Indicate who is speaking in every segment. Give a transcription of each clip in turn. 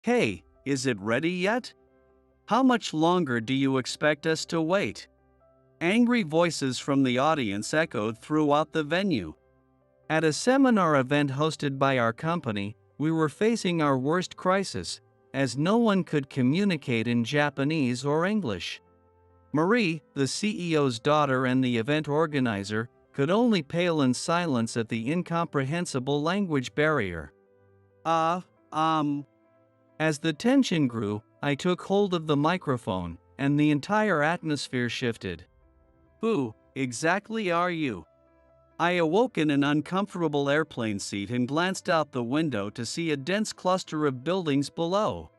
Speaker 1: Hey, is it ready yet? How much longer do you expect us to wait? Angry voices from the audience echoed throughout the venue. At a seminar event hosted by our company, we were facing our worst crisis, as no one could communicate in Japanese or English. Marie, the CEO's daughter and the event organizer, could only pale in silence at the incomprehensible language barrier. Ah, um. As the tension grew, I took hold of the microphone, and the entire atmosphere shifted. Who exactly are you? I awoke in an uncomfortable airplane seat and glanced out the window to see a dense cluster of buildings below.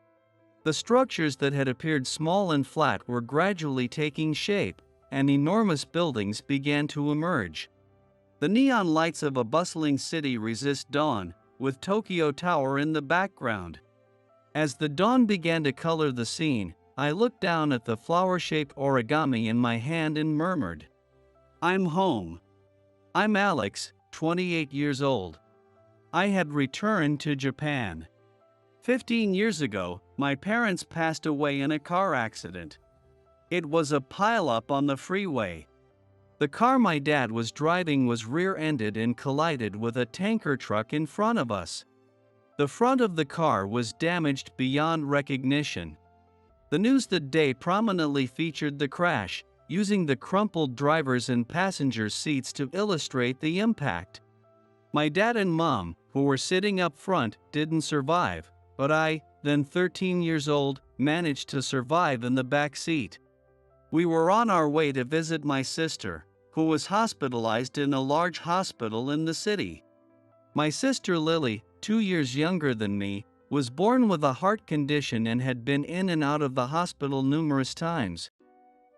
Speaker 1: The structures that had appeared small and flat were gradually taking shape, and enormous buildings began to emerge. The neon lights of a bustling city resist dawn, with Tokyo Tower in the background. As the dawn began to color the scene, I looked down at the flower-shaped origami in my hand and murmured, "I'm home." I'm Alex, 28 years old. I had returned to Japan. 15 years ago, my parents passed away in a car accident. It was a pileup on the freeway. The car my dad was driving was rear-ended and collided with a tanker truck in front of us. The front of the car was damaged beyond recognition. The news that day prominently featured the crash, using the crumpled driver's and passenger's seats to illustrate the impact. My dad and mom, who were sitting up front, didn't survive, but I, then 13 years old, managed to survive in the back seat. We were on our way to visit my sister, who was hospitalized in a large hospital in the city. My sister Lily, 2 years younger than me, was born with a heart condition and had been in and out of the hospital numerous times.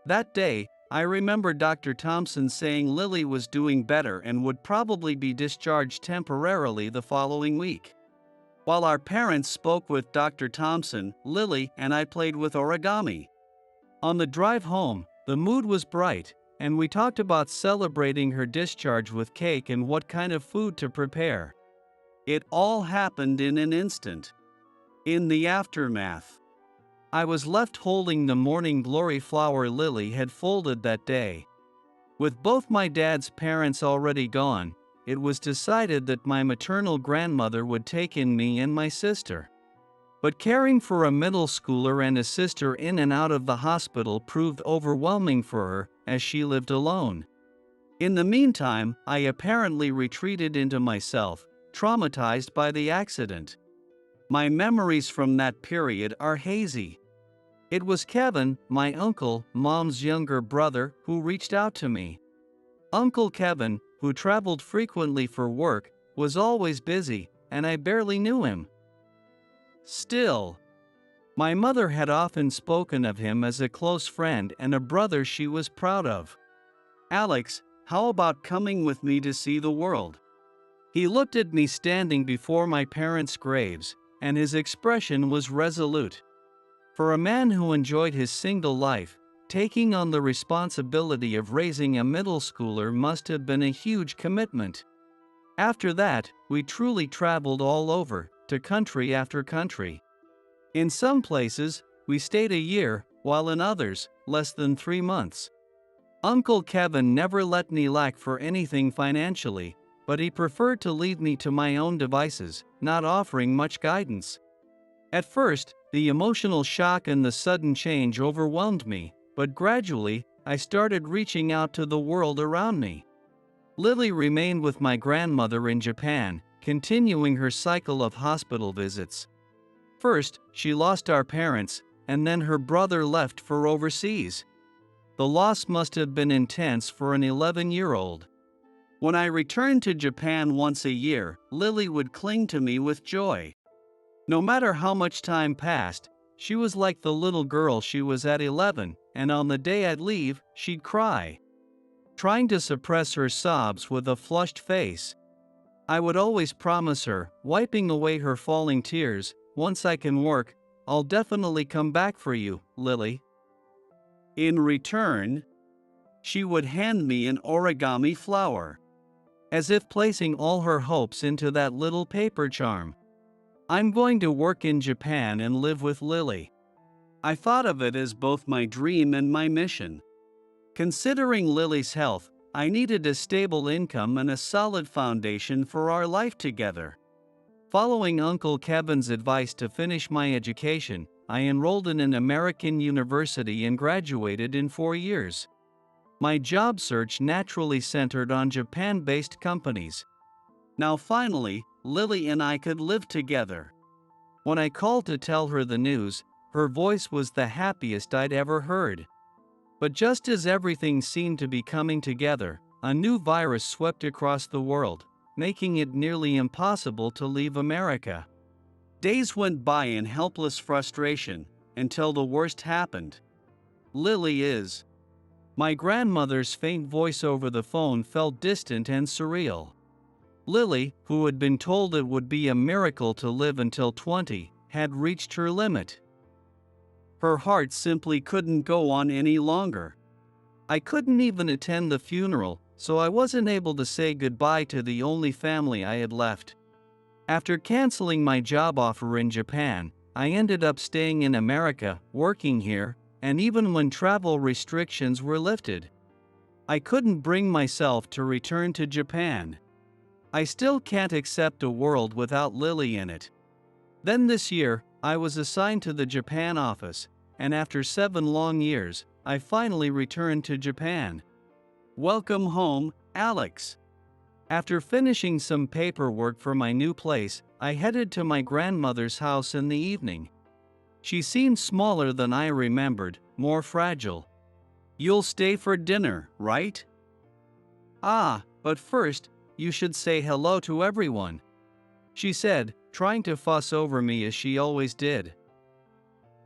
Speaker 1: That day, I remember Dr. Thompson saying Lily was doing better and would probably be discharged temporarily the following week. While our parents spoke with Dr. Thompson, Lily and I played with origami. On the drive home, the mood was bright, and we talked about celebrating her discharge with cake and what kind of food to prepare. It all happened in an instant. In the aftermath, I was left holding the morning glory flower Lily had folded that day. With both my dad's parents already gone, it was decided that my maternal grandmother would take in me and my sister. But caring for a middle schooler and a sister in and out of the hospital proved overwhelming for her, as she lived alone. In the meantime, I apparently retreated into myself, traumatized by the accident. My memories from that period are hazy. It was Kevin, my uncle, Mom's younger brother, who reached out to me. Uncle Kevin, who traveled frequently for work, was always busy, and I barely knew him. Still, my mother had often spoken of him as a close friend and a brother she was proud of. "Alex, how about coming with me to see the world?" He looked at me standing before my parents' graves, and his expression was resolute. For a man who enjoyed his single life, taking on the responsibility of raising a middle schooler must have been a huge commitment. After that, we truly traveled all over, to country after country. In some places, we stayed a year, while in others, less than 3 months. Uncle Kevin never let me lack for anything financially, but he preferred to leave me to my own devices, not offering much guidance. At first, the emotional shock and the sudden change overwhelmed me, but gradually, I started reaching out to the world around me. Lily remained with my grandmother in Japan, continuing her cycle of hospital visits. First, she lost our parents, and then her brother left for overseas. The loss must have been intense for an 11-year-old. When I returned to Japan once a year, Lily would cling to me with joy. No matter how much time passed, she was like the little girl she was at 11, and on the day I'd leave, she'd cry, trying to suppress her sobs with a flushed face. I would always promise her, wiping away her falling tears, "Once I can work, I'll definitely come back for you, Lily." In return, she would hand me an origami flower, as if placing all her hopes into that little paper charm. I'm going to work in Japan and live with Lily. I thought of it as both my dream and my mission. Considering Lily's health, I needed a stable income and a solid foundation for our life together. Following Uncle Kevin's advice to finish my education, I enrolled in an American university and graduated in 4 years. My job search naturally centered on Japan-based companies. Now finally, Lily and I could live together. When I called to tell her the news, her voice was the happiest I'd ever heard. But just as everything seemed to be coming together, a new virus swept across the world, making it nearly impossible to leave America. Days went by in helpless frustration, until the worst happened. Lily is. My grandmother's faint voice over the phone felt distant and surreal. Lily, who had been told it would be a miracle to live until 20, had reached her limit. Her heart simply couldn't go on any longer. I couldn't even attend the funeral, so I wasn't able to say goodbye to the only family I had left. After canceling my job offer in Japan, I ended up staying in America, working here, and even when travel restrictions were lifted, I couldn't bring myself to return to Japan. I still can't accept a world without Lily in it. Then this year, I was assigned to the Japan office, and after 7 long years, I finally returned to Japan. Welcome home, Alex. After finishing some paperwork for my new place, I headed to my grandmother's house in the evening. She seemed smaller than I remembered, more fragile. You'll stay for dinner, right? Ah, but first, you should say hello to everyone, she said, trying to fuss over me as she always did.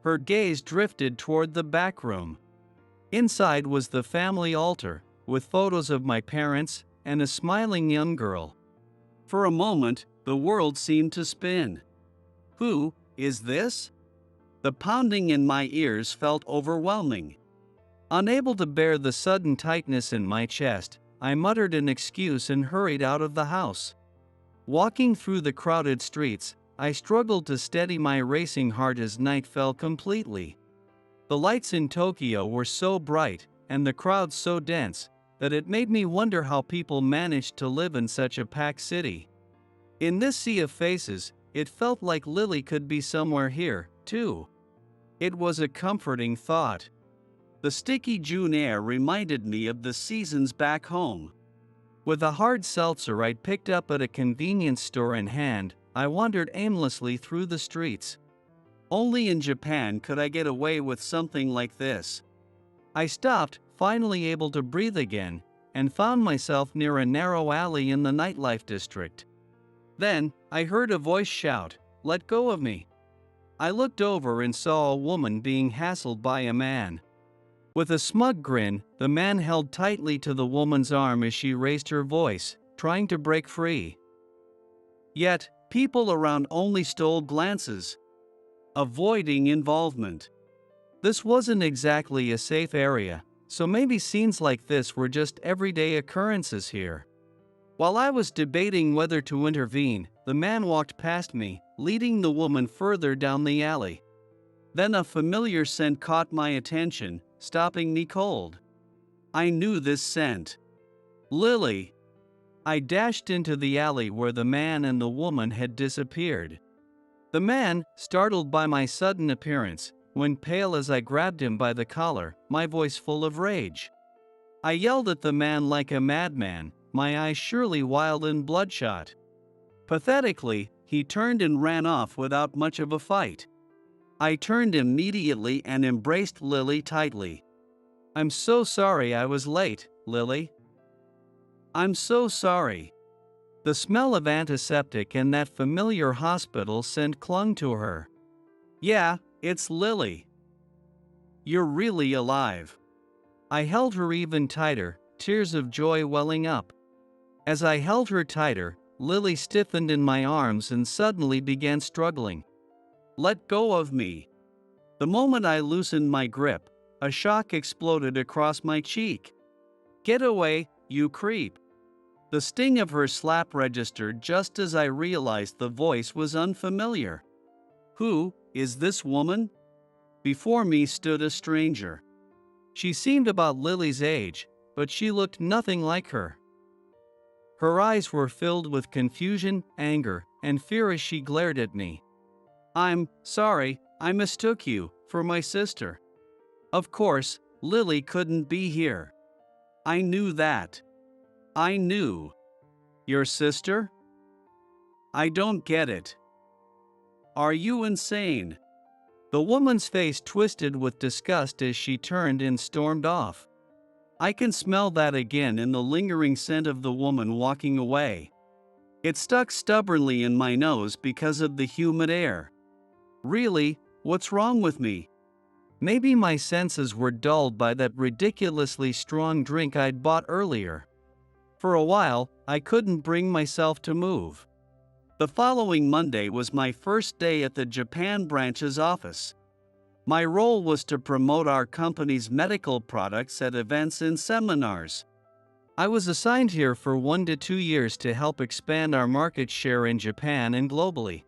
Speaker 1: Her gaze drifted toward the back room. Inside was the family altar, with photos of my parents and a smiling young girl. For a moment, the world seemed to spin. Who is this? The pounding in my ears felt overwhelming. Unable to bear the sudden tightness in my chest, I muttered an excuse and hurried out of the house. Walking through the crowded streets, I struggled to steady my racing heart as night fell completely. The lights in Tokyo were so bright, and the crowd so dense, that it made me wonder how people managed to live in such a packed city. In this sea of faces, it felt like Lily could be somewhere here, too. It was a comforting thought. The sticky June air reminded me of the seasons back home. With a hard seltzer I'd picked up at a convenience store in hand, I wandered aimlessly through the streets. Only in Japan could I get away with something like this. I stopped, finally able to breathe again, and found myself near a narrow alley in the nightlife district. Then, I heard a voice shout, "Let go of me." I looked over and saw a woman being hassled by a man. With a smug grin, the man held tightly to the woman's arm as she raised her voice, trying to break free. Yet, people around only stole glances, avoiding involvement. This wasn't exactly a safe area, so maybe scenes like this were just everyday occurrences here. While I was debating whether to intervene, the man walked past me, leading the woman further down the alley. Then a familiar scent caught my attention, stopping me cold. I knew this scent. Lily. I dashed into the alley where the man and the woman had disappeared. The man, startled by my sudden appearance, went pale as I grabbed him by the collar, my voice full of rage. I yelled at the man like a madman, my eyes surely wild and bloodshot. Pathetically, he turned and ran off without much of a fight. I turned immediately and embraced Lily tightly. "I'm so sorry I was late, Lily. I'm so sorry." The smell of antiseptic and that familiar hospital scent clung to her. "Yeah, it's Lily. You're really alive." I held her even tighter, tears of joy welling up. As I held her tighter, Lily stiffened in my arms and suddenly began struggling. "Let go of me." The moment I loosened my grip, a shock exploded across my cheek. "Get away, you creep." The sting of her slap registered just as I realized the voice was unfamiliar. Who is this woman? Before me stood a stranger. She seemed about Lily's age, but she looked nothing like her. Her eyes were filled with confusion, anger, and fear as she glared at me. I'm sorry, I mistook you for my sister. Of course, Lily couldn't be here. I knew that. I knew. Your sister? I don't get it. Are you insane? The woman's face twisted with disgust as she turned and stormed off. I can smell that again in the lingering scent of the woman walking away. It stuck stubbornly in my nose because of the humid air. Really, what's wrong with me? Maybe my senses were dulled by that ridiculously strong drink I'd bought earlier. For a while, I couldn't bring myself to move. The following Monday was my first day at the Japan branch's office. My role was to promote our company's medical products at events and seminars. I was assigned here for 1 to 2 years to help expand our market share in Japan and globally.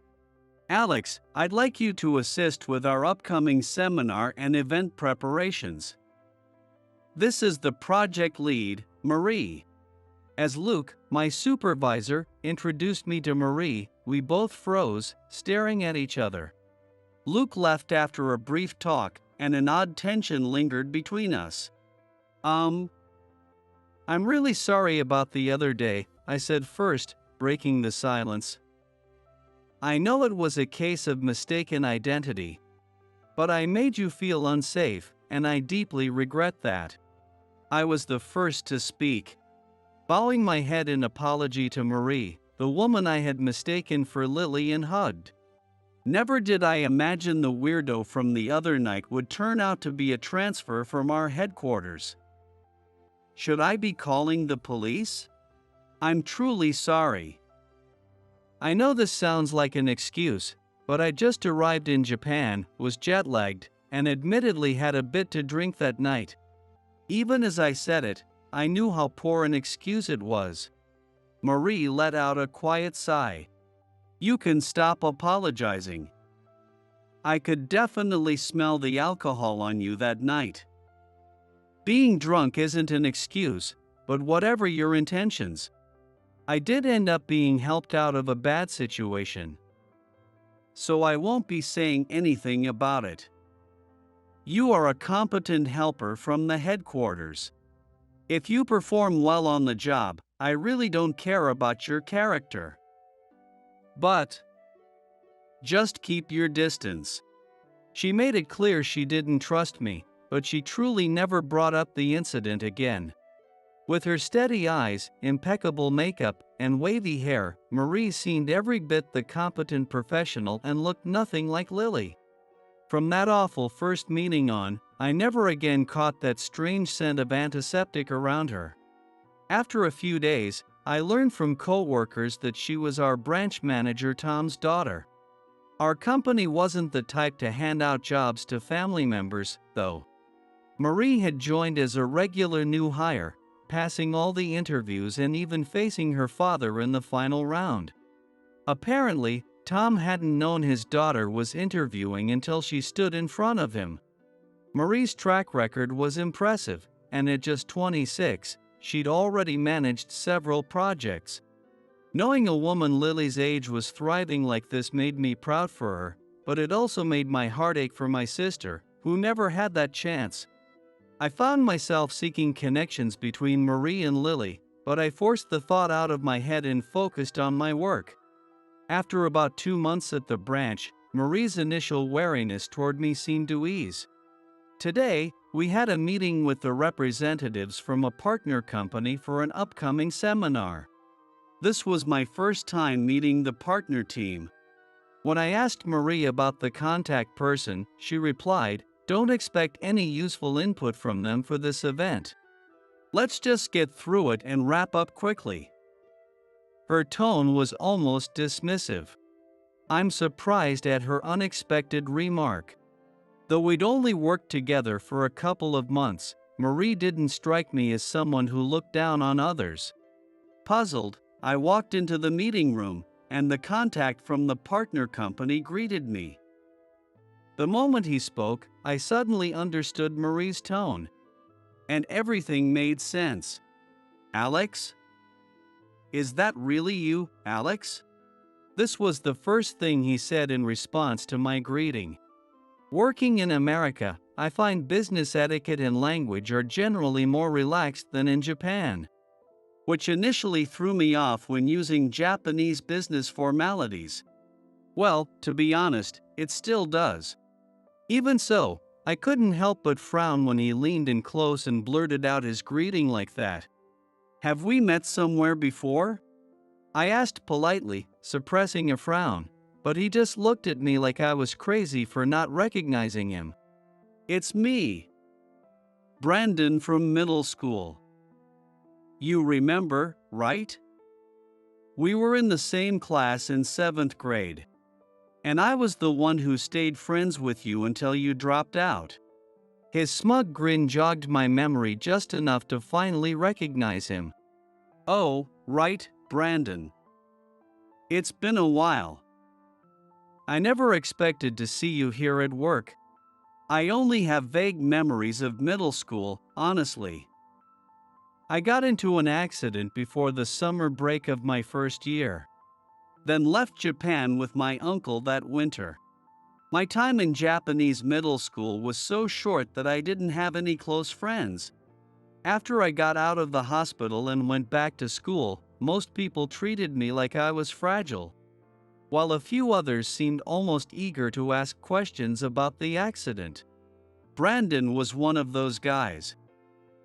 Speaker 1: Alex, I'd like you to assist with our upcoming seminar and event preparations. This is the project lead, Marie. As Luke, my supervisor, introduced me to Marie, we both froze, staring at each other. Luke left after a brief talk, and an odd tension lingered between us. I'm really sorry about the other day, I said first, breaking the silence. I know it was a case of mistaken identity. But I made you feel unsafe, and I deeply regret that. I was the first to speak. Bowing my head in apology to Marie, the woman I had mistaken for Lily, and hugged. Never did I imagine the weirdo from the other night would turn out to be a transfer from our headquarters. Should I be calling the police? I'm truly sorry. I know this sounds like an excuse, but I just arrived in Japan, was jet-lagged, and admittedly had a bit to drink that night. Even as I said it, I knew how poor an excuse it was. Marie let out a quiet sigh. You can stop apologizing. I could definitely smell the alcohol on you that night. Being drunk isn't an excuse, but whatever your intentions. I did end up being helped out of a bad situation. So I won't be saying anything about it. You are a competent helper from the headquarters. If you perform well on the job, I really don't care about your character. But just keep your distance. She made it clear she didn't trust me, but she truly never brought up the incident again. With her steady eyes, impeccable makeup, and wavy hair, Marie seemed every bit the competent professional and looked nothing like Lily. From that awful first meeting on, I never again caught that strange scent of antiseptic around her. After a few days, I learned from co-workers that she was our branch manager Tom's daughter. Our company wasn't the type to hand out jobs to family members, though. Marie had joined as a regular new hire, passing all the interviews and even facing her father in the final round. Apparently, Tom hadn't known his daughter was interviewing until she stood in front of him. Marie's track record was impressive, and at just 26, she'd already managed several projects. Knowing a woman Lily's age was thriving like this made me proud for her, but it also made my heart ache for my sister, who never had that chance. I found myself seeking connections between Marie and Lily, but I forced the thought out of my head and focused on my work. After about 2 months at the branch, Marie's initial wariness toward me seemed to ease. Today, we had a meeting with the representatives from a partner company for an upcoming seminar. This was my first time meeting the partner team. When I asked Marie about the contact person, she replied, "Don't expect any useful input from them for this event. Let's just get through it and wrap up quickly." Her tone was almost dismissive. I'm surprised at her unexpected remark. Though we'd only worked together for a couple of months, Marie didn't strike me as someone who looked down on others. Puzzled, I walked into the meeting room, and the contact from the partner company greeted me. The moment he spoke, I suddenly understood Marie's tone, and everything made sense. Alex? Is that really you, Alex? This was the first thing he said in response to my greeting. Working in America, I find business etiquette and language are generally more relaxed than in Japan, which initially threw me off when using Japanese business formalities. Well, to be honest, it still does. Even so, I couldn't help but frown when he leaned in close and blurted out his greeting like that. Have we met somewhere before? I asked politely, suppressing a frown, but he just looked at me like I was crazy for not recognizing him. It's me, Brandon from middle school. You remember, right? We were in the same class in 7th grade. And I was the one who stayed friends with you until you dropped out. His smug grin jogged my memory just enough to finally recognize him. Oh, right, Brandon. It's been a while. I never expected to see you here at work. I only have vague memories of middle school, honestly. I got into an accident before the summer break of my first year, then left Japan with my uncle that winter. My time in Japanese middle school was so short that I didn't have any close friends. After I got out of the hospital and went back to school, most people treated me like I was fragile, while a few others seemed almost eager to ask questions about the accident. Brandon was one of those guys.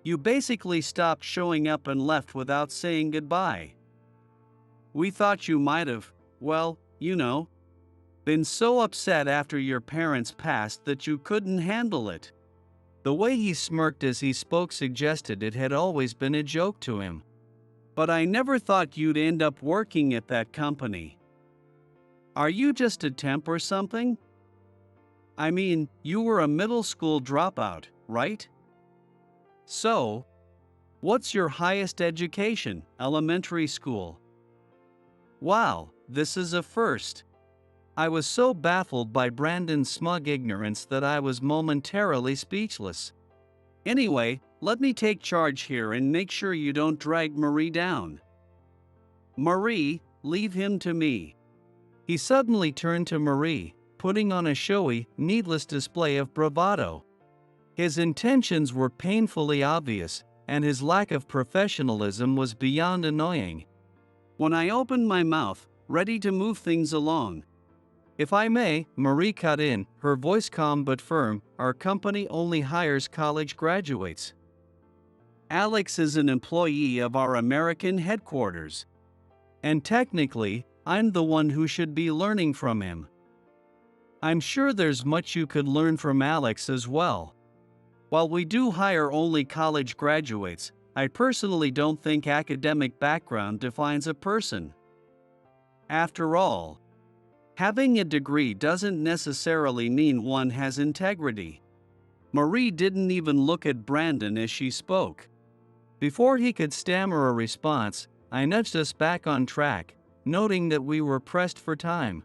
Speaker 1: You basically stopped showing up and left without saying goodbye. We thought you might have, well, been so upset after your parents passed that you couldn't handle it. The way he smirked as he spoke suggested it had always been a joke to him. But I never thought you'd end up working at that company. Are you just a temp or something? I mean, you were a middle school dropout, right? So, what's your highest education? Elementary school. Wow, this is a first. I was so baffled by Brandon's smug ignorance that I was momentarily speechless. Anyway, let me take charge here and make sure you don't drag Marie down. Marie, leave him to me. He suddenly turned to Marie, putting on a showy, needless display of bravado. His intentions were painfully obvious, and his lack of professionalism was beyond annoying. When I opened my mouth, ready to move things along. If I may, Marie cut in, her voice calm but firm, our company only hires college graduates. Alex is an employee of our American headquarters. And technically, I'm the one who should be learning from him. I'm sure there's much you could learn from Alex as well. While we do hire only college graduates, I personally don't think academic background defines a person. After all, having a degree doesn't necessarily mean one has integrity. Marie didn't even look at Brandon as she spoke. Before he could stammer a response, I nudged us back on track, noting that we were pressed for time.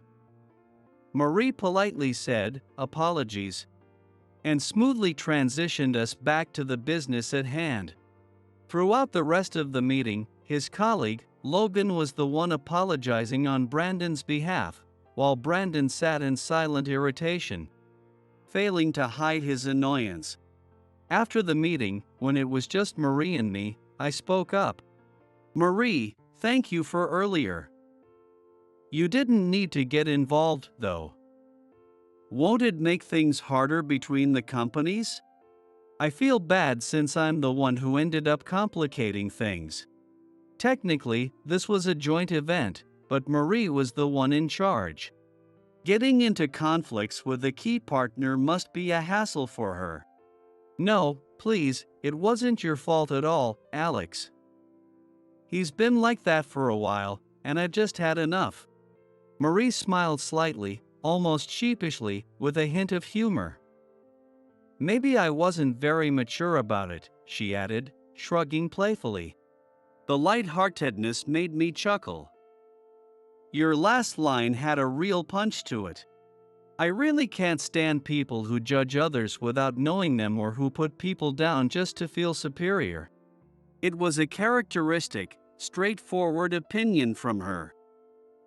Speaker 1: Marie politely said, "Apologies," and smoothly transitioned us back to the business at hand. Throughout the rest of the meeting, his colleague, Logan, was the one apologizing on Brandon's behalf, while Brandon sat in silent irritation, failing to hide his annoyance. After the meeting, when it was just Marie and me, I spoke up. Marie, thank you for earlier. You didn't need to get involved, though. Won't it make things harder between the companies? I feel bad since I'm the one who ended up complicating things. Technically, this was a joint event, but Marie was the one in charge. Getting into conflicts with a key partner must be a hassle for her. No, please, it wasn't your fault at all, Alex. He's been like that for a while, and I just had enough. Marie smiled slightly, almost sheepishly, with a hint of humor. Maybe I wasn't very mature about it, she added, shrugging playfully. The lightheartedness made me chuckle. Your last line had a real punch to it. I really can't stand people who judge others without knowing them or who put people down just to feel superior. It was a characteristic, straightforward opinion from her.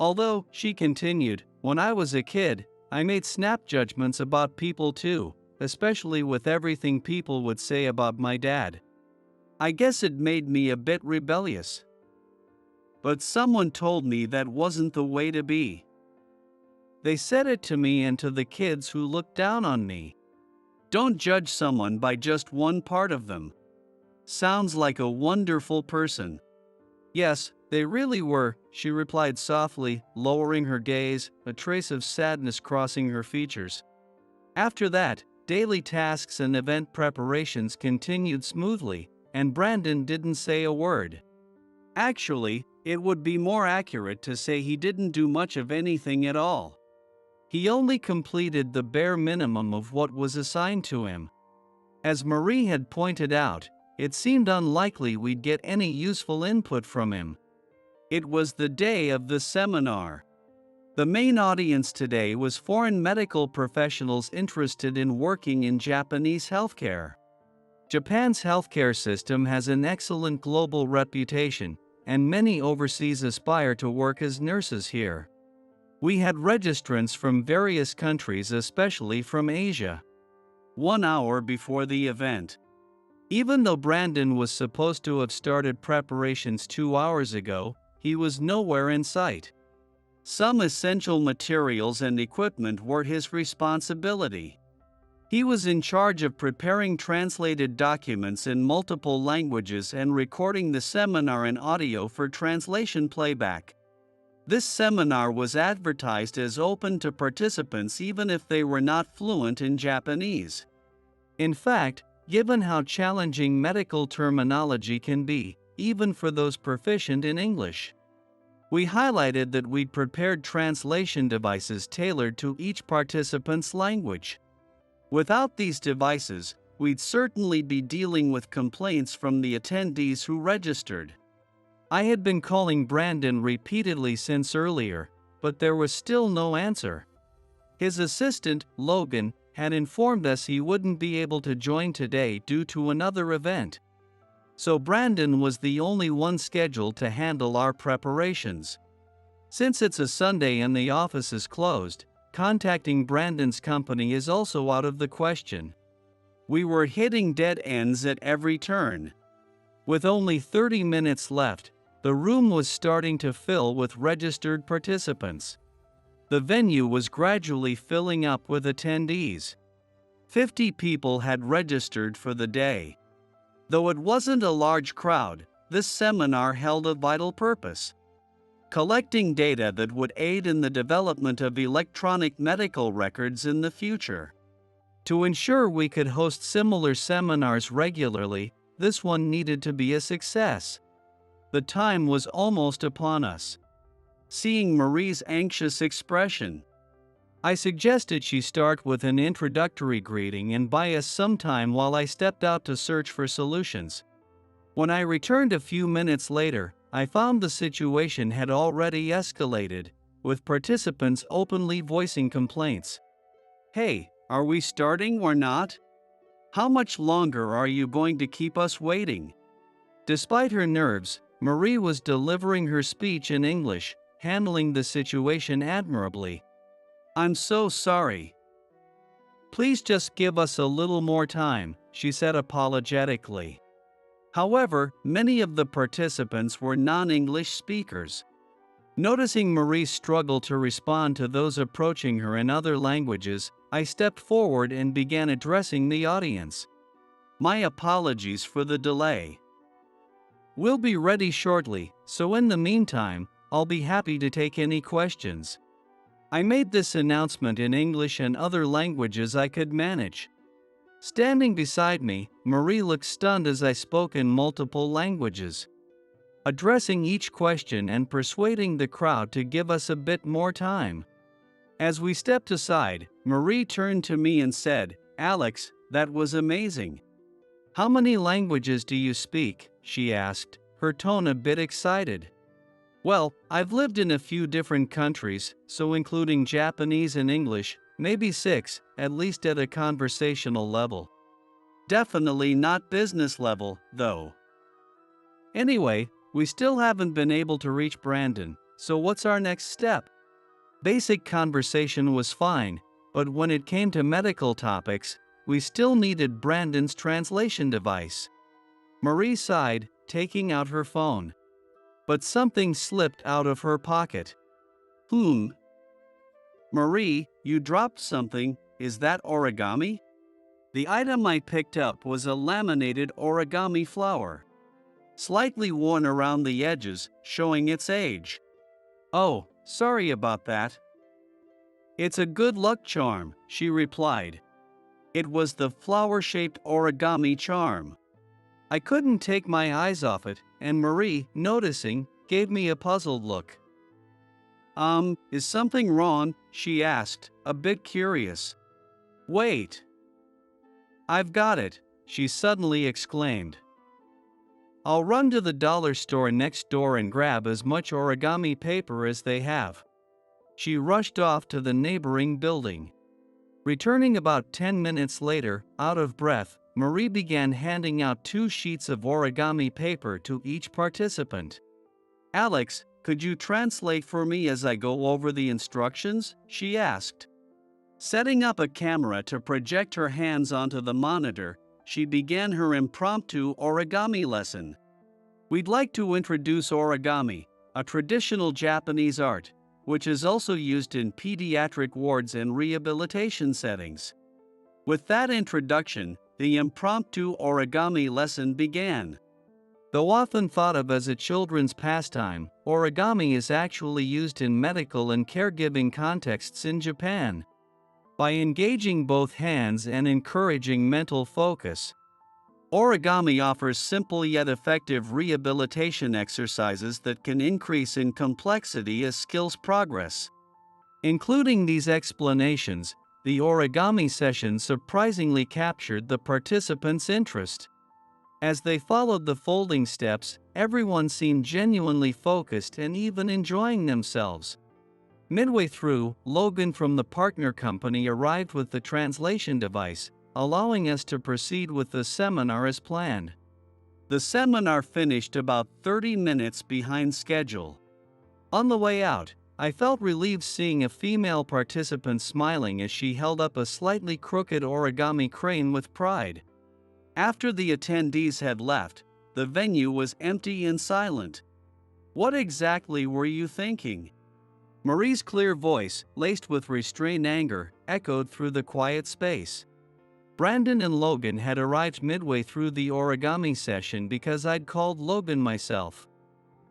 Speaker 1: Although, she continued, when I was a kid, I made snap judgments about people too, especially with everything people would say about my dad. I guess it made me a bit rebellious. But someone told me that wasn't the way to be. They said it to me and to the kids who looked down on me. Don't judge someone by just one part of them. Sounds like a wonderful person. Yes, they really were, she replied softly, lowering her gaze, a trace of sadness crossing her features. After that, daily tasks and event preparations continued smoothly, and Brandon didn't say a word. Actually, it would be more accurate to say he didn't do much of anything at all. He only completed the bare minimum of what was assigned to him. As Marie had pointed out, it seemed unlikely we'd get any useful input from him. It was the day of the seminar. The main audience today was foreign medical professionals interested in working in Japanese healthcare. Japan's healthcare system has an excellent global reputation, and many overseas aspire to work as nurses here. We had registrants from various countries, especially from Asia. 1 hour before the event. Even though Brandon was supposed to have started preparations 2 hours ago, he was nowhere in sight. Some essential materials and equipment were his responsibility. He was in charge of preparing translated documents in multiple languages and recording the seminar in audio for translation playback. This seminar was advertised as open to participants even if they were not fluent in Japanese. In fact, given how challenging medical terminology can be, even for those proficient in English, we highlighted that we'd prepared translation devices tailored to each participant's language. Without these devices, we'd certainly be dealing with complaints from the attendees who registered. I had been calling Brandon repeatedly since earlier, but there was still no answer. His assistant, Logan, had informed us he wouldn't be able to join today due to another event. So Brandon was the only one scheduled to handle our preparations. Since it's a Sunday and the office is closed, contacting Brandon's company is also out of the question. We were hitting dead ends at every turn. With only 30 minutes left, the room was starting to fill with registered participants. The venue was gradually filling up with attendees. 50 people had registered for the day. Though it wasn't a large crowd, this seminar held a vital purpose: collecting data that would aid in the development of electronic medical records in the future. To ensure we could host similar seminars regularly, this one needed to be a success. The time was almost upon us. Seeing Marie's anxious expression, I suggested she start with an introductory greeting and buy us some time while I stepped out to search for solutions. When I returned a few minutes later, I found the situation had already escalated, with participants openly voicing complaints. Hey, are we starting or not? How much longer are you going to keep us waiting? Despite her nerves, Marie was delivering her speech in English, handling the situation admirably. I'm so sorry. Please just give us a little more time, she said apologetically. However, many of the participants were non-English speakers. Noticing Marie's struggle to respond to those approaching her in other languages, I stepped forward and began addressing the audience. My apologies for the delay. We'll be ready shortly, so in the meantime, I'll be happy to take any questions. I made this announcement in English and other languages I could manage. Standing beside me, Marie looked stunned as I spoke in multiple languages, addressing each question and persuading the crowd to give us a bit more time. As we stepped aside, Marie turned to me and said, "Alex, that was amazing. How many languages do you speak?" she asked, her tone a bit excited. Well, I've lived in a few different countries, so including Japanese and English, maybe 6, at least at a conversational level. Definitely not business level, though. Anyway, we still haven't been able to reach Brandon, so what's our next step? Basic conversation was fine, but when it came to medical topics, we still needed Brandon's translation device. Marie sighed, taking out her phone. But something slipped out of her pocket. Marie, you dropped something, is that origami? The item I picked up was a laminated origami flower. Slightly worn around the edges, showing its age. Oh, sorry about that. It's a good luck charm, she replied. It was the flower-shaped origami charm. I couldn't take my eyes off it, and Marie, noticing, gave me a puzzled look. Is something wrong? She asked, a bit curious. Wait. I've got it, she suddenly exclaimed. I'll run to the dollar store next door and grab as much origami paper as they have. She rushed off to the neighboring building. Returning about 10 minutes later, out of breath, Marie began handing out 2 sheets of origami paper to each participant. Alex, could you translate for me as I go over the instructions? She asked. Setting up a camera to project her hands onto the monitor, she began her impromptu origami lesson. We'd like to introduce origami, a traditional Japanese art, which is also used in pediatric wards and rehabilitation settings. With that introduction, the impromptu origami lesson began. Though often thought of as a children's pastime, origami is actually used in medical and caregiving contexts in Japan. By engaging both hands and encouraging mental focus, origami offers simple yet effective rehabilitation exercises that can increase in complexity as skills progress. Including these explanations, the origami session surprisingly captured the participants' interest. As they followed the folding steps, everyone seemed genuinely focused and even enjoying themselves. Midway through, Logan from the partner company arrived with the translation device, allowing us to proceed with the seminar as planned. The seminar finished about 30 minutes behind schedule. On the way out, I felt relieved seeing a female participant smiling as she held up a slightly crooked origami crane with pride. After the attendees had left, the venue was empty and silent. What exactly were you thinking? Marie's clear voice, laced with restrained anger, echoed through the quiet space. Brandon and Logan had arrived midway through the origami session because I'd called Logan myself.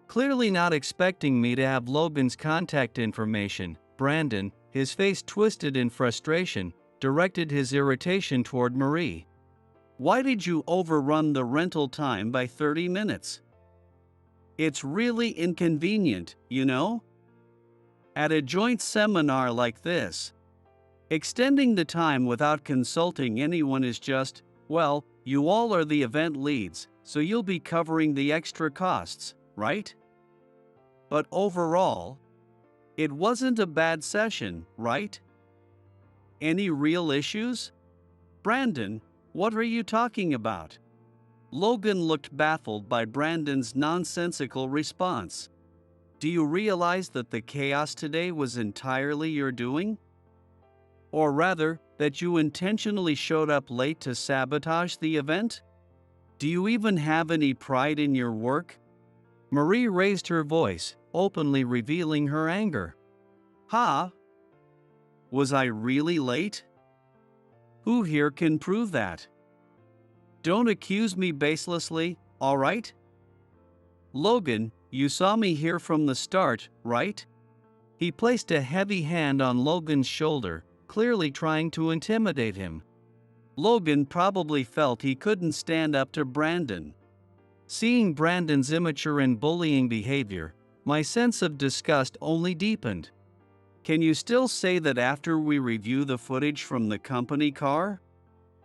Speaker 1: Clearly not expecting me to have Logan's contact information, Brandon, his face twisted in frustration, directed his irritation toward Marie. Why did you overrun the rental time by 30 minutes? It's really inconvenient, you know? At a joint seminar like this, extending the time without consulting anyone is just, well, you all are the event leads, so you'll be covering the extra costs, right? But overall, it wasn't a bad session, right? Any real issues? Brandon, what are you talking about? Logan looked baffled by Brandon's nonsensical response. Do you realize that the chaos today was entirely your doing? Or rather, that you intentionally showed up late to sabotage the event? Do you even have any pride in your work? Marie raised her voice, openly revealing her anger. Was I really late? Who here can prove that? Don't accuse me baselessly, all right? Logan, you saw me here from the start, right? He placed a heavy hand on Logan's shoulder, clearly trying to intimidate him. Logan probably felt he couldn't stand up to Brandon. Seeing Brandon's immature and bullying behavior, my sense of disgust only deepened. Can you still say that after we review the footage from the company car?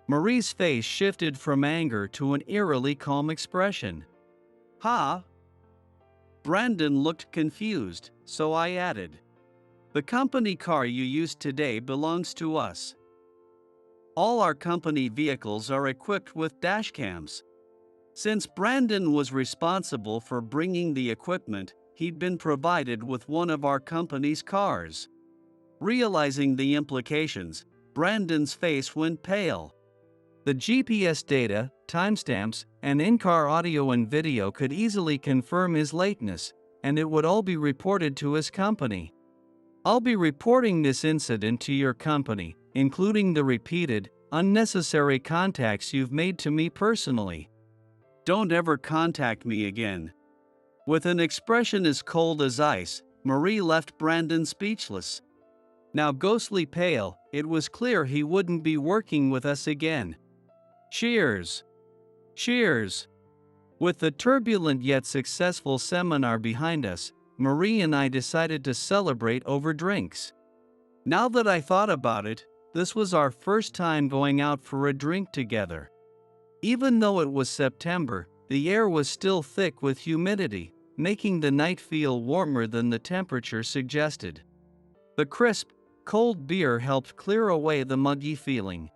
Speaker 1: Marie's face shifted from anger to an eerily calm expression. Brandon looked confused, so I added, "The company car you used today belongs to us. All our company vehicles are equipped with dashcams." Since Brandon was responsible for bringing the equipment, he'd been provided with one of our company's cars. Realizing the implications, Brandon's face went pale. The GPS data, timestamps, and in-car audio and video could easily confirm his lateness, and it would all be reported to his company. "I'll be reporting this incident to your company, including the repeated, unnecessary contacts you've made to me personally. Don't ever contact me again." With an expression as cold as ice, Marie left Brandon speechless. Now ghostly pale, it was clear he wouldn't be working with us again. Cheers! Cheers! With the turbulent yet successful seminar behind us, Marie and I decided to celebrate over drinks. Now that I thought about it, this was our first time going out for a drink together. Even though it was September, the air was still thick with humidity, making the night feel warmer than the temperature suggested. The crisp, cold beer helped clear away the muggy feeling.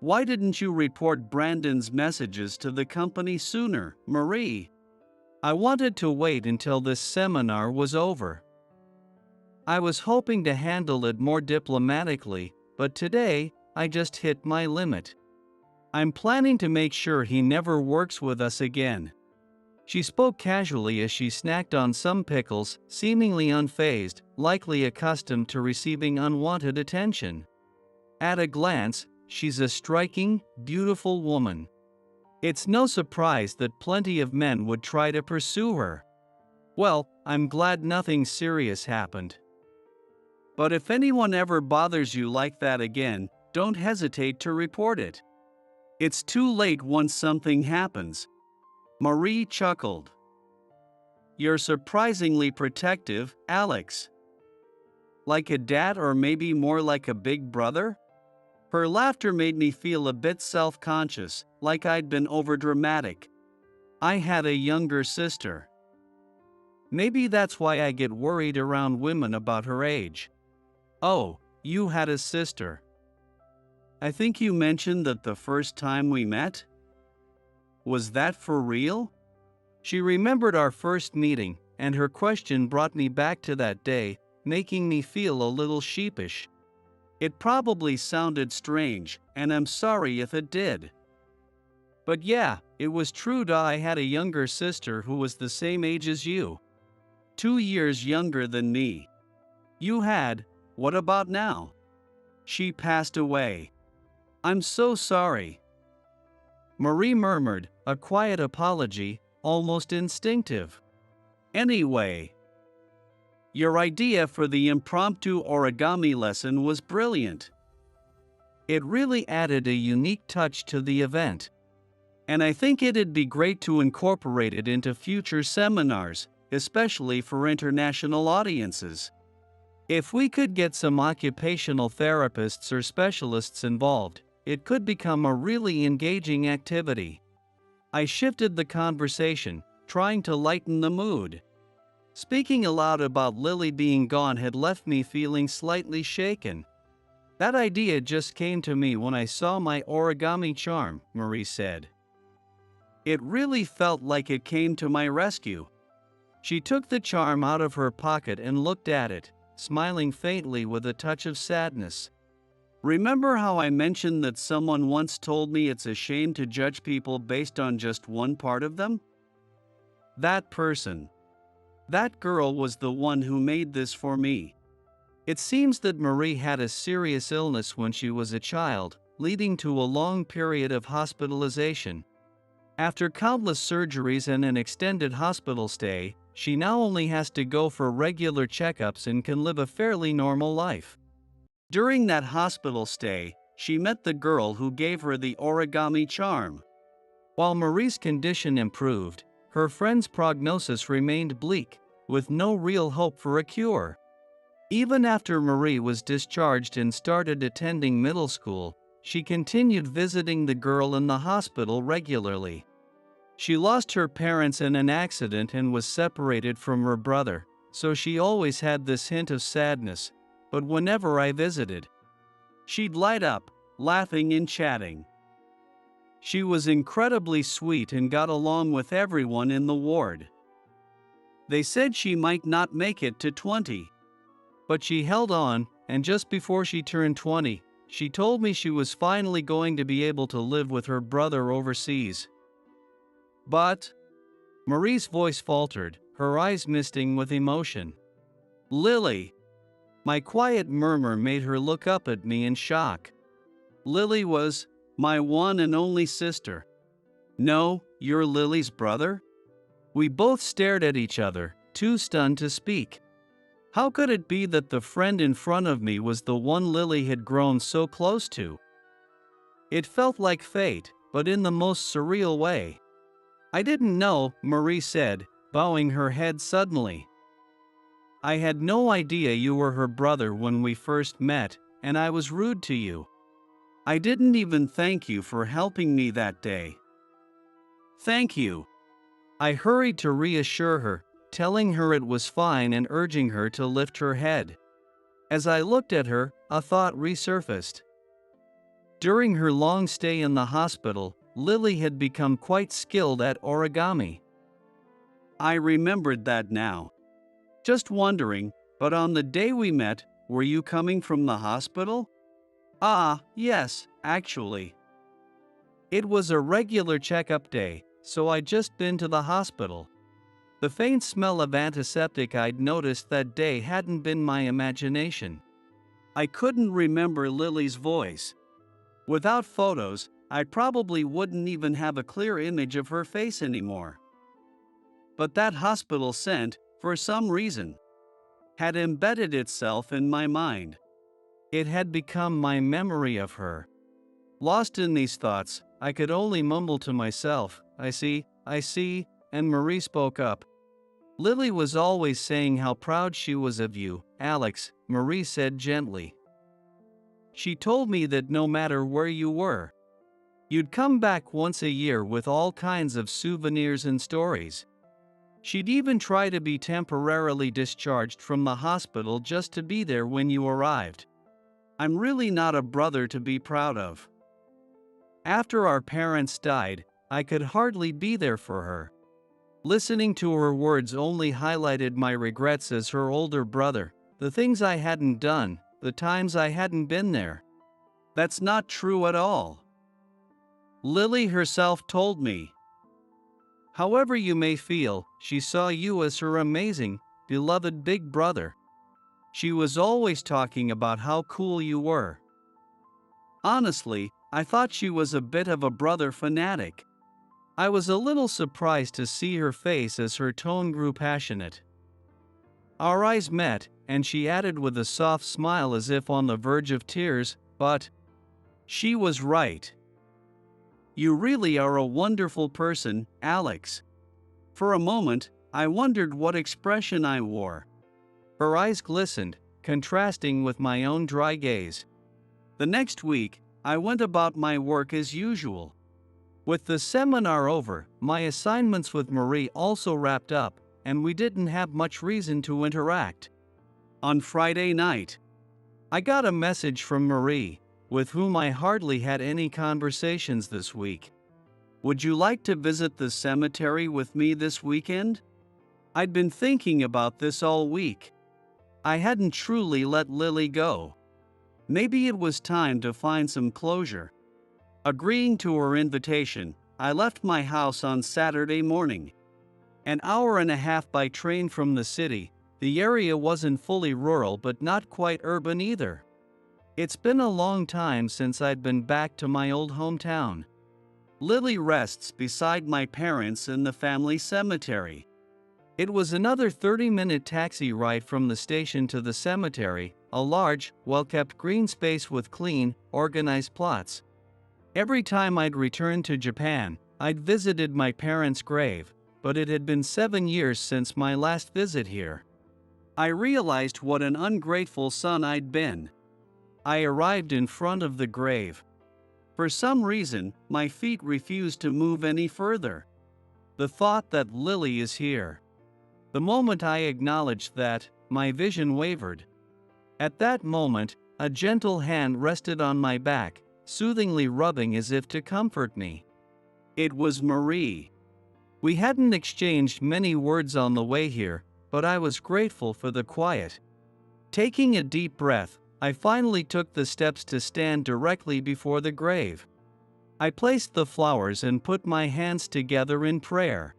Speaker 1: "Why didn't you report Brandon's messages to the company sooner, Marie?" "I wanted to wait until this seminar was over. I was hoping to handle it more diplomatically, but today, I just hit my limit. I'm planning to make sure he never works with us again." She spoke casually as she snacked on some pickles, seemingly unfazed, likely accustomed to receiving unwanted attention. At a glance, she's a striking, beautiful woman. It's no surprise that plenty of men would try to pursue her. Well, I'm glad nothing serious happened. But if anyone ever bothers you like that again, don't hesitate to report it. It's too late once something happens. Marie chuckled. "You're surprisingly protective, Alex. Like a dad or maybe more like a big brother?" Her laughter made me feel a bit self-conscious, like I'd been overdramatic. I had a younger sister. Maybe that's why I get worried around women about her age. "Oh, you had a sister. I think you mentioned that the first time we met? Was that for real?" She remembered our first meeting, and her question brought me back to that day, making me feel a little sheepish. It probably sounded strange, and I'm sorry if it did. But yeah, it was true. I had a younger sister who was the same age as you. 2 years younger than me. You had, what about now? She passed away. I'm so sorry. Marie murmured, a quiet apology, almost instinctive. Anyway, your idea for the impromptu origami lesson was brilliant. It really added a unique touch to the event. And I think it'd be great to incorporate it into future seminars, especially for international audiences. If we could get some occupational therapists or specialists involved, it could become a really engaging activity. I shifted the conversation, trying to lighten the mood. Speaking aloud about Lily being gone had left me feeling slightly shaken. That idea just came to me when I saw my origami charm, Marie said. It really felt like it came to my rescue. She took the charm out of her pocket and looked at it, smiling faintly with a touch of sadness. Remember how I mentioned that someone once told me it's a shame to judge people based on just one part of them? That person. That girl was the one who made this for me. It seems that Marie had a serious illness when she was a child, leading to a long period of hospitalization. After countless surgeries and an extended hospital stay, she now only has to go for regular checkups and can live a fairly normal life. During that hospital stay, she met the girl who gave her the origami charm. While Marie's condition improved, her friend's prognosis remained bleak, with no real hope for a cure. Even after Marie was discharged and started attending middle school, she continued visiting the girl in the hospital regularly. She lost her parents in an accident and was separated from her brother, so she always had this hint of sadness, but whenever I visited, she'd light up, laughing and chatting. She was incredibly sweet and got along with everyone in the ward. They said she might not make it to 20. But she held on, and just before she turned 20, she told me she was finally going to be able to live with her brother overseas. But Marie's voice faltered, her eyes misting with emotion. Lily. My quiet murmur made her look up at me in shock. Lily was my one and only sister. No, you're Lily's brother? We both stared at each other, too stunned to speak. How could it be that the friend in front of me was the one Lily had grown so close to? It felt like fate, but in the most surreal way. I didn't know, Marie said, bowing her head suddenly. I had no idea you were her brother when we first met, and I was rude to you. I didn't even thank you for helping me that day. Thank you. I hurried to reassure her, telling her it was fine and urging her to lift her head. As I looked at her, a thought resurfaced. During her long stay in the hospital, Lily had become quite skilled at origami. I remembered that now. Just wondering, but on the day we met, were you coming from the hospital? Ah, yes, actually. It was a regular checkup day, so I'd just been to the hospital. The faint smell of antiseptic I'd noticed that day hadn't been my imagination. I couldn't remember Lily's voice. Without photos, I probably wouldn't even have a clear image of her face anymore. But that hospital scent, for some reason, had embedded itself in my mind. It had become my memory of her. Lost in these thoughts, I could only mumble to myself, I see, and Marie spoke up. Lily was always saying how proud she was of you, Alex, Marie said gently. She told me that no matter where you were, you'd come back once a year with all kinds of souvenirs and stories. She'd even try to be temporarily discharged from the hospital just to be there when you arrived. I'm really not a brother to be proud of. After our parents died, I could hardly be there for her. Listening to her words only highlighted my regrets as her older brother, the things I hadn't done, the times I hadn't been there. That's not true at all. Lily herself told me. However you may feel, she saw you as her amazing, beloved big brother. She was always talking about how cool you were. Honestly, I thought she was a bit of a brother fanatic. I was a little surprised to see her face as her tone grew passionate. Our eyes met, and she added with a soft smile as if on the verge of tears, but she was right. You really are a wonderful person, Alex. For a moment, I wondered what expression I wore. Her eyes glistened, contrasting with my own dry gaze. The next week, I went about my work as usual. With the seminar over, my assignments with Marie also wrapped up, and we didn't have much reason to interact. On Friday night, I got a message from Marie, with whom I hardly had any conversations this week. Would you like to visit the cemetery with me this weekend? I'd been thinking about this all week. I hadn't truly let Lily go. Maybe it was time to find some closure. Agreeing to her invitation, I left my house on Saturday morning. An hour and a half by train from the city, the area wasn't fully rural but not quite urban either. It's been a long time since I'd been back to my old hometown. Lily rests beside my parents in the family cemetery. It was another 30-minute taxi ride from the station to the cemetery, a large, well-kept green space with clean, organized plots. Every time I'd returned to Japan, I'd visited my parents' grave, but it had been 7 years since my last visit here. I realized what an ungrateful son I'd been. I arrived in front of the grave. For some reason, my feet refused to move any further. The thought that Lily is here. The moment I acknowledged that, my vision wavered. At that moment, a gentle hand rested on my back, soothingly rubbing as if to comfort me. It was Marie. We hadn't exchanged many words on the way here, but I was grateful for the quiet. Taking a deep breath, I finally took the steps to stand directly before the grave. I placed the flowers and put my hands together in prayer.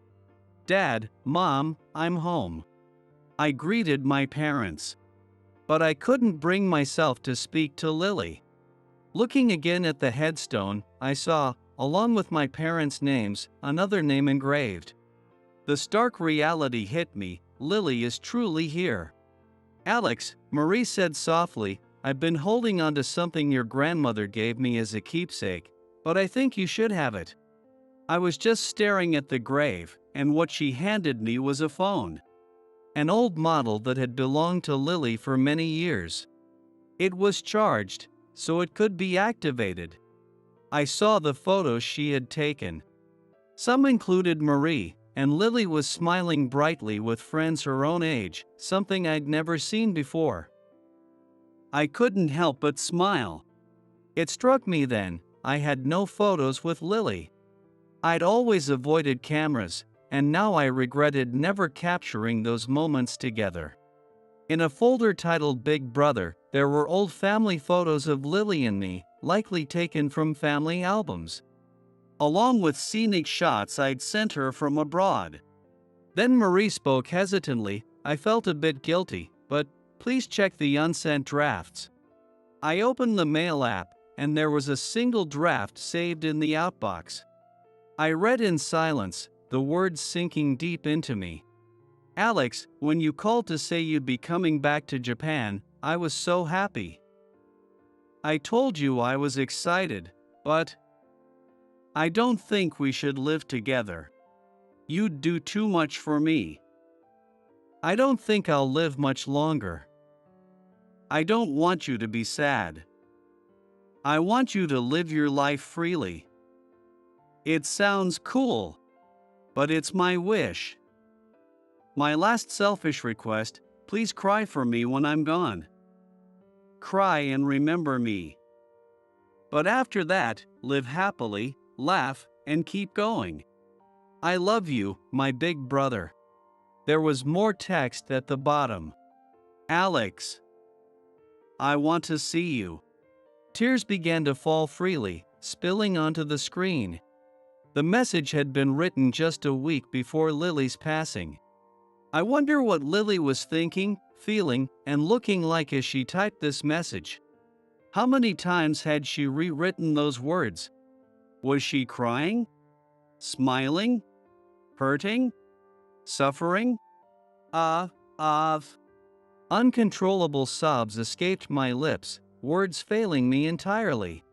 Speaker 1: Dad, Mom, I'm home. I greeted my parents. But I couldn't bring myself to speak to Lily. Looking again at the headstone, I saw, along with my parents' names, another name engraved. The stark reality hit me: Lily is truly here. Alex, Marie said softly, I've been holding on to something your grandmother gave me as a keepsake, but I think you should have it. I was just staring at the grave, and what she handed me was a phone. An old model that had belonged to Lily for many years. It was charged, so it could be activated. I saw the photos she had taken. Some included Marie, and Lily was smiling brightly with friends her own age, something I'd never seen before. I couldn't help but smile. It struck me then, I had no photos with Lily. I'd always avoided cameras, and now I regretted never capturing those moments together. In a folder titled Big Brother, there were old family photos of Lily and me, likely taken from family albums, along with scenic shots I'd sent her from abroad. Then Marie spoke hesitantly. I felt a bit guilty, but please check the unsent drafts. I opened the mail app, and there was a single draft saved in the outbox. I read in silence, the words sinking deep into me. Alex, when you called to say you'd be coming back to Japan, I was so happy. I told you I was excited, but I don't think we should live together. You'd do too much for me. I don't think I'll live much longer. I don't want you to be sad. I want you to live your life freely. It sounds cool, but it's my wish. My last selfish request, please cry for me when I'm gone. Cry and remember me. But after that, live happily, laugh, and keep going. I love you, my big brother. There was more text at the bottom. Alex, I want to see you. Tears began to fall freely, spilling onto the screen. The message had been written just a week before Lily's passing. I wonder what Lily was thinking, feeling, and looking like as she typed this message. How many times had she rewritten those words? Was she crying? Smiling? Hurting? Suffering? Uncontrollable sobs escaped my lips, words failing me entirely.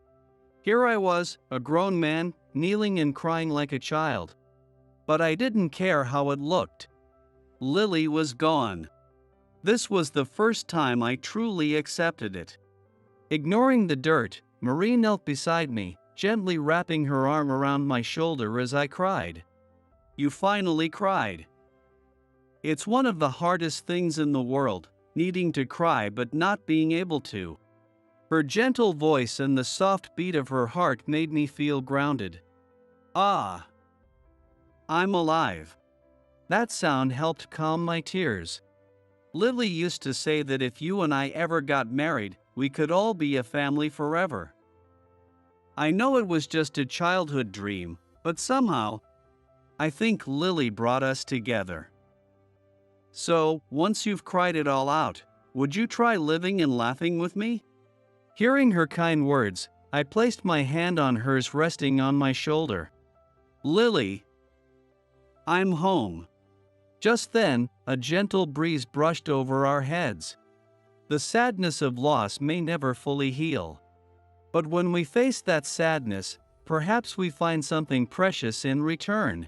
Speaker 1: Here I was, a grown man, kneeling and crying like a child. But I didn't care how it looked. Lily was gone. This was the first time I truly accepted it. Ignoring the dirt, Marie knelt beside me, gently wrapping her arm around my shoulder as I cried. You finally cried. It's one of the hardest things in the world, needing to cry but not being able to. Her gentle voice and the soft beat of her heart made me feel grounded. Ah! I'm alive. That sound helped calm my tears. Lily used to say that if you and I ever got married, we could all be a family forever. I know it was just a childhood dream, but somehow, I think Lily brought us together. So, once you've cried it all out, would you try living and laughing with me? Hearing her kind words, I placed my hand on hers, resting on my shoulder. Lily, I'm home. Just then, a gentle breeze brushed over our heads. The sadness of loss may never fully heal. But when we face that sadness, perhaps we find something precious in return.